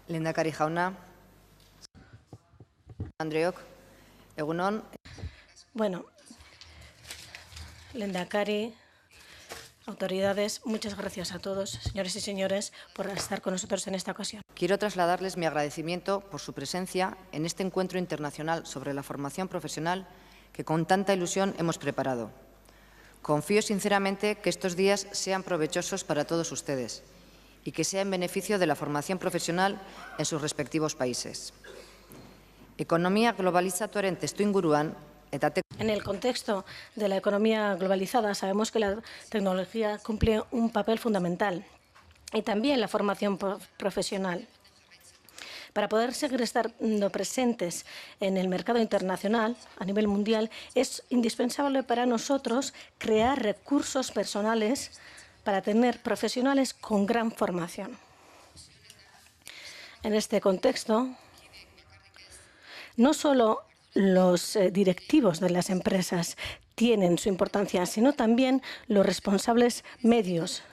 Lehendakari jauna, Andreok, egun on. Bueno, Lehendakari, autoridades, muchas gracias a todos, señores y señores, por estar con nosotros en esta ocasión. Quiero trasladarles mi agradecimiento por su presencia en este encuentro internacional sobre la formación profesional que con tanta ilusión hemos preparado. Confío sinceramente que estos días sean provechosos para todos ustedes y que sea en beneficio de la formación profesional en sus respectivos países. Ekonomia globalizatuaren testuinguruan eta En el contexto de la economía globalizada sabemos que la tecnología cumple un papel fundamental y también la formación profesional. Para poder seguir estando presentes en el mercado internacional a nivel mundial, es indispensable para nosotros crear recursos personales para tener profesionales con gran formación. En este contexto, no solo los directivos de las empresas tienen su importancia, sino también los responsables medios.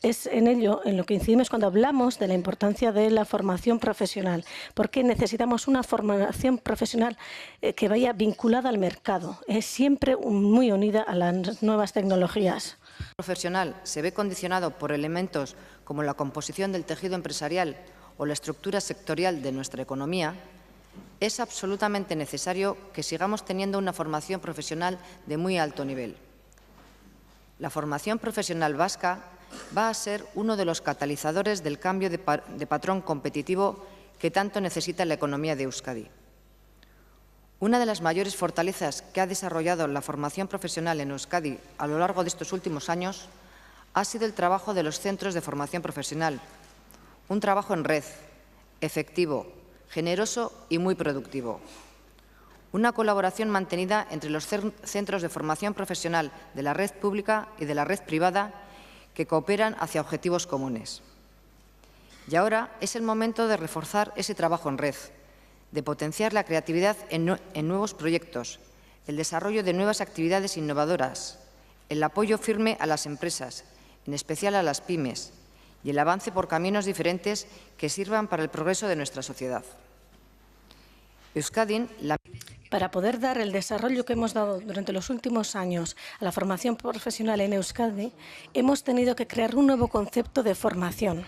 Es en ello en lo que incidimos cuando hablamos de la importancia de la formación profesional, porque necesitamos una formación profesional que vaya vinculada al mercado, siempre muy unida a las nuevas tecnologías. El profesional se ve condicionado por elementos como la composición del tejido empresarial o la estructura sectorial de nuestra economía. Es absolutamente necesario que sigamos teniendo una formación profesional de muy alto nivel. La formación profesional vasca va a ser uno de los catalizadores del cambio de patrón competitivo que tanto necesita la economía de Euskadi. Una de las mayores fortalezas que ha desarrollado la formación profesional en Euskadi a lo largo de estos últimos años ha sido el trabajo de los centros de formación profesional, un trabajo en red, efectivo, generoso y muy productivo. Una colaboración mantenida entre los centros de formación profesional de la red pública y de la red privada que cooperan hacia objetivos comunes. Y ahora es el momento de reforzar ese trabajo en red, de potenciar la creatividad en nuevos proyectos, el desarrollo de nuevas actividades innovadoras, el apoyo firme a las empresas, en especial a las pymes, y el avance por caminos diferentes que sirvan para el progreso de nuestra sociedad. Para poder dar el desarrollo que hemos dado durante los últimos años a la formación profesional en Euskadi, hemos tenido que crear un nuevo concepto de formación.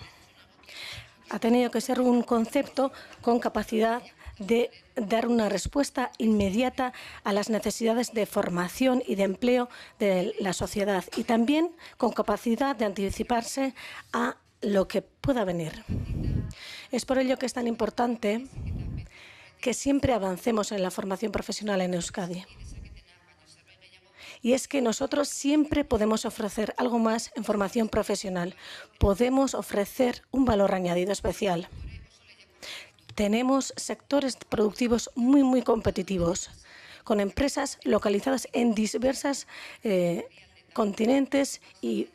Ha tenido que ser un concepto con capacidad de dar una respuesta inmediata a las necesidades de formación y de empleo de la sociedad y también con capacidad de anticiparse a lo que pueda venir. Es por ello que es tan importante que siempre avancemos en la formación profesional en Euskadi. Y es que nosotros siempre podemos ofrecer algo más en formación profesional. Podemos ofrecer un valor añadido especial. Tenemos sectores productivos muy competitivos, con empresas localizadas en diversos continentes y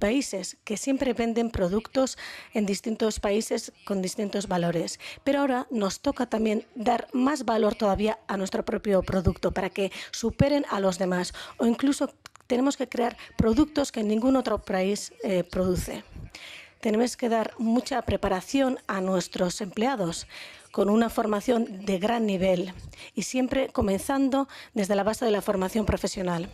países que siempre venden productos en distintos países con distintos valores. Pero ahora nos toca también dar más valor todavía a nuestro propio producto para que superen a los demás o incluso tenemos que crear productos que ningún otro país produce. Tenemos que dar mucha preparación a nuestros empleados con una formación de gran nivel y siempre comenzando desde la base de la formación profesional.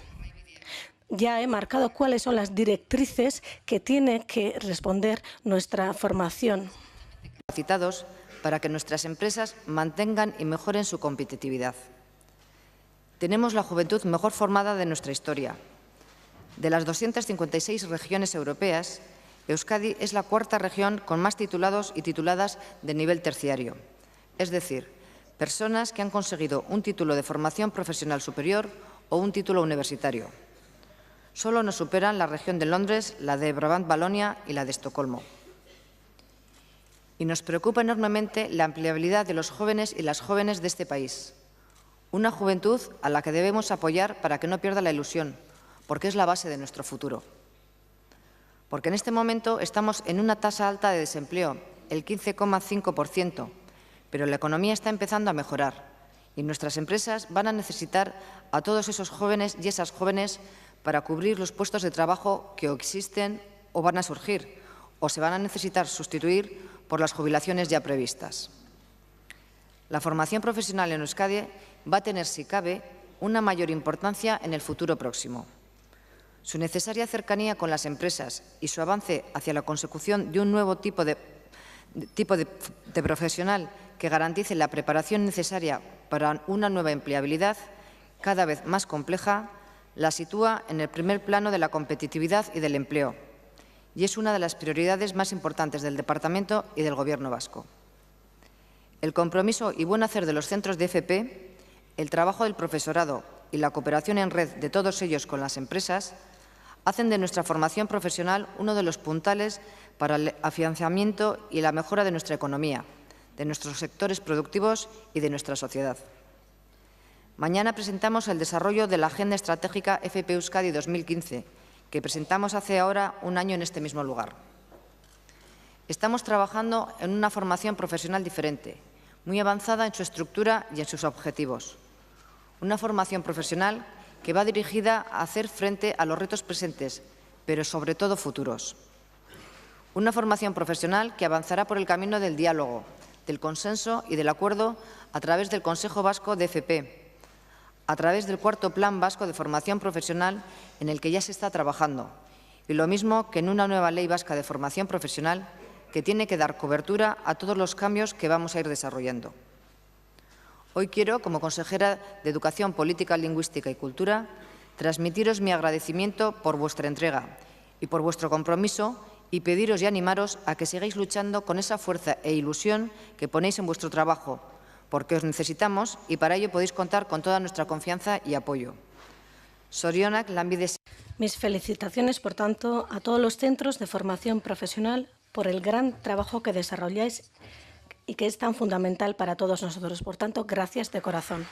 Ya he marcado cuáles son las directrices que tiene que responder nuestra formación. Capacitados para que nuestras empresas mantengan y mejoren su competitividad. Tenemos la juventud mejor formada de nuestra historia. De las 256 regiones europeas, Euskadi es la cuarta región con más titulados y tituladas de nivel terciario, es decir, personas que han conseguido un título de formación profesional superior o un título universitario. Solo nos superan la región de Londres, la de Brabant-Valonia y la de Estocolmo. Y nos preocupa enormemente la empleabilidad de los jóvenes y las jóvenes de este país. Una juventud a la que debemos apoyar para que no pierda la ilusión, porque es la base de nuestro futuro. Porque en este momento estamos en una tasa alta de desempleo, el 15,5%, pero la economía está empezando a mejorar y nuestras empresas van a necesitar a todos esos jóvenes y esas jóvenes para cubrir los puestos de trabajo que o existen o van a surgir, o se van a necesitar sustituir por las jubilaciones ya previstas. La formación profesional en Euskadi va a tener, si cabe, una mayor importancia en el futuro próximo. Su necesaria cercanía con las empresas y su avance hacia la consecución de un nuevo tipo de profesional que garantice la preparación necesaria para una nueva empleabilidad cada vez más compleja, la sitúa en el primer plano de la competitividad y del empleo, y es una de las prioridades más importantes del Departamento y del Gobierno vasco. El compromiso y buen hacer de los centros de FP, el trabajo del profesorado y la cooperación en red de todos ellos con las empresas hacen de nuestra formación profesional uno de los puntales para el afianzamiento y la mejora de nuestra economía, de nuestros sectores productivos y de nuestra sociedad. Mañana presentamos el desarrollo de la Agenda Estratégica FP Euskadi 2015, que presentamos hace ahora un año en este mismo lugar. Estamos trabajando en una formación profesional diferente, muy avanzada en su estructura y en sus objetivos. Una formación profesional que va dirigida a hacer frente a los retos presentes, pero sobre todo futuros. Una formación profesional que avanzará por el camino del diálogo, del consenso y del acuerdo a través del Consejo Vasco de FP, a través del cuarto Plan Vasco de Formación Profesional en el que ya se está trabajando, y lo mismo que en una nueva Ley Vasca de Formación Profesional que tiene que dar cobertura a todos los cambios que vamos a ir desarrollando. Hoy quiero, como consejera de Educación, Política Lingüística y Cultura, transmitiros mi agradecimiento por vuestra entrega y por vuestro compromiso y pediros y animaros a que sigáis luchando con esa fuerza e ilusión que ponéis en vuestro trabajo, porque os necesitamos y para ello podéis contar con toda nuestra confianza y apoyo. Zorionak lanbide. Mis felicitaciones, por tanto, a todos los centros de formación profesional por el gran trabajo que desarrolláis y que es tan fundamental para todos nosotros. Por tanto, gracias de corazón.